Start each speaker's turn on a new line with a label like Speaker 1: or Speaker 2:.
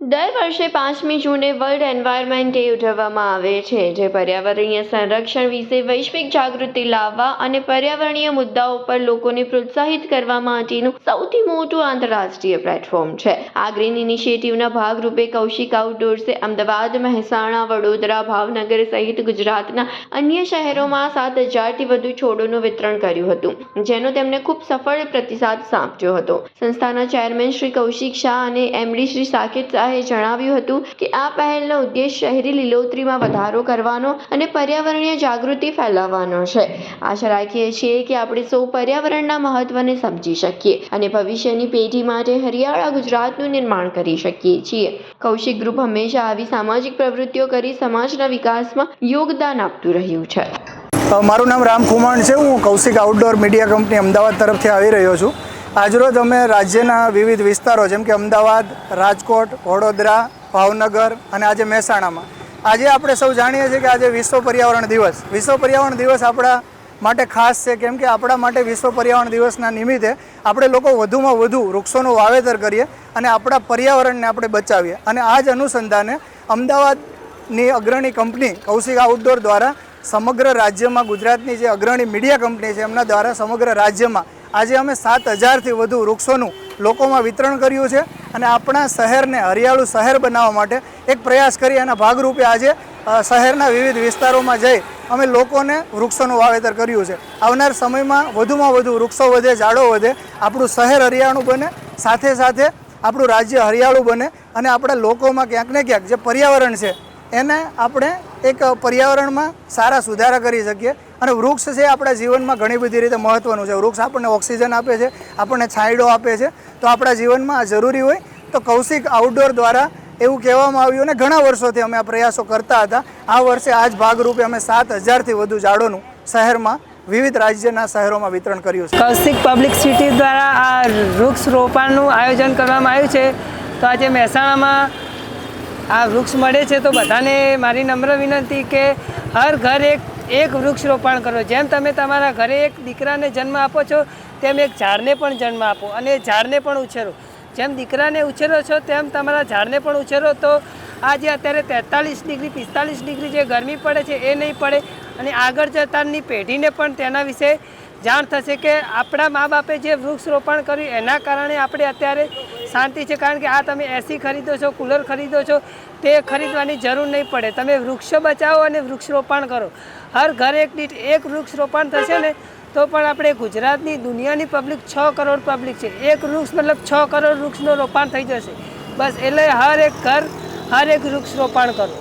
Speaker 1: દર વર્ષે 5મી જૂને વર્લ્ડ એન્વાયરમેન્ટ ડે ઉજવવામાં આવે છે, જે પર્યાવરણીય સંરક્ષણ વિશે વૈશ્વિક જાગૃતિ લાવવા અને પર્યાવરણીય મુદ્દાઓ પર લોકોને પ્રોત્સાહિત કરવા માટેનું સૌથી મોટું આંતરરાષ્ટ્રીય પ્લેટફોર્મ છે. આ ગ્રીન ઇનિશિયેટિવના ભાગરૂપે કૌશિક આઉટડોર્સે અમદાવાદ, મહેસાણા, વડોદરા, ભાવનગર સહિત ગુજરાતના અન્ય શહેરોમાં 7,000થી વધુ છોડોનું વિતરણ કર્યું હતું, જેનો તેમને ખૂબ સફળ પ્રતિસાદ સાંપડ્યો હતો. સંસ્થાના ચેરમેન શ્રી કૌશિક શાહ અને એમડી શ્રી સાકેત શાહે જણાવ્યું હતું કે આ પહેલનો ઉદ્દેશ શહેરી લીલોતરીમાં વધારો કરવાનો અને પર્યાવરણીય જાગૃતિ ફેલાવવાનો છે. આશા રાખીએ છીએ કે આપણે સૌ પર્યાવરણના મહત્વને સમજી શકીએ અને ભવિષ્યની પેઢી માટે હરિયાળા ગુજરાતનું નિર્માણ કરી શકીએ છીએ. કૌશિક ગ્રુપ હંમેશા આવી સામાજિક પ્રવૃત્તિઓ કરી સમાજના વિકાસમાં યોગદાન આપતું રહ્યું છે.
Speaker 2: મારું નામ રામ ખુમાણ છે. હું Kaushik outdoor media company Ahmedabad તરફથી આવી રહ્યો છું. આજરોજ અમે રાજ્યના વિવિધ વિસ્તારો જેમ કે અમદાવાદ, રાજકોટ, વડોદરા, ભાવનગર અને આજે મહેસાણામાં આજે આપણે સૌ જાણીએ છીએ કે આજે વિશ્વ પર્યાવરણ દિવસ આપણા માટે ખાસ છે, કેમ કે આપણા માટે વિશ્વ પર્યાવરણ દિવસના નિમિત્તે આપણે લોકો વધુમાં વધુ વૃક્ષોનું વાવેતર કરીએ અને આપણા પર્યાવરણને આપણે બચાવીએ. અને આ જ અનુસંધાને અમદાવાદની અગ્રણી કંપની કૌશિક આઉટડોર દ્વારા સમગ્ર રાજ્યમાં ગુજરાતની જે અગ્રણી મીડિયા કંપની છે એમના દ્વારા સમગ્ર રાજ્યમાં આજે અમે 7,000થી વધુ વૃક્ષોનું લોકોમાં વિતરણ કર્યું છે અને આપણા શહેરને હરિયાળું શહેર બનાવવા માટે એક પ્રયાસ કરી એના ભાગરૂપે આજે શહેરના વિવિધ વિસ્તારોમાં જઈ અમે લોકોને વૃક્ષોનું વાવેતર કર્યું છે. આવનાર સમયમાં વધુમાં વધુ વૃક્ષો વધે, ઝાડો વધે, આપણું શહેર હરિયાળું બને, સાથે સાથે આપણું રાજ્ય હરિયાળું બને અને આપણા લોકોમાં ક્યાંક ને ક્યાંક જે પર્યાવરણ છે એને આપણે એક પર્યાવરણમાં સારા સુધારા કરી શકીએ. અને વૃક્ષ છે આપણા જીવનમાં ઘણી બધી રીતે મહત્ત્વનું છે. વૃક્ષ આપણને ઓક્સિજન આપે છે, આપણને છાંયડો આપે છે, તો આપણા જીવનમાં આ જરૂરી હોય. તો કૌશિક આઉટડોર દ્વારા એવું કહેવામાં આવ્યું અને ઘણા વર્ષોથી અમે આ પ્રયાસો કરતા હતા. આ વર્ષે આ જ ભાગરૂપે અમે 7,000થી વધુ ઝાડોનું શહેરમાં વિવિધ રાજ્યના શહેરોમાં વિતરણ કર્યું છે.
Speaker 3: કૌશિક પબ્લિક સિટી દ્વારા આ વૃક્ષ રોપણનું આયોજન કરવામાં આવ્યું છે. તો આજે મહેસાણામાં આ વૃક્ષ મળે છે, તો બધાને મારી નમ્ર વિનંતી કે હર ઘર એક વૃક્ષ રોપણ કરો. જેમ તમે તમારા ઘરે એક દીકરાને જન્મ આપો છો, તેમ એક ઝાડને પણ જન્મ આપો અને ઝાડને પણ ઉછેરો. જેમ દીકરાને ઉછેરો છો તેમ તમારા ઝાડને પણ ઉછેરો. તો આ જે અત્યારે 43 ડિગ્રી 45 ડિગ્રી જે ગરમી પડે છે એ નહીં પડે અને આગળ જતાની પેઢીને પણ તેના વિશે જાણ થશે કે આપણા મા બાપે જે વૃક્ષ રોપણ કર્યું એના કારણે આપણે અત્યારે શાંતિ છે. કારણ કે આ તમે એસી ખરીદો છો, કુલર ખરીદો છો, તે ખરીદવાની જરૂર નહીં પડે. તમે વૃક્ષો બચાવો અને વૃક્ષ રોપણ કરો. હર ઘર એક વૃક્ષ રોપણ થશે ને તો પણ આપણે ગુજરાતની દુનિયાની પબ્લિક 6 કરોડ પબ્લિક છે. એક વૃક્ષ મતલબ 6 કરોડ વૃક્ષનું રોપણ થઈ જશે. બસ એટલે હર એક ઘર હર એક વૃક્ષ રોપણ કરો.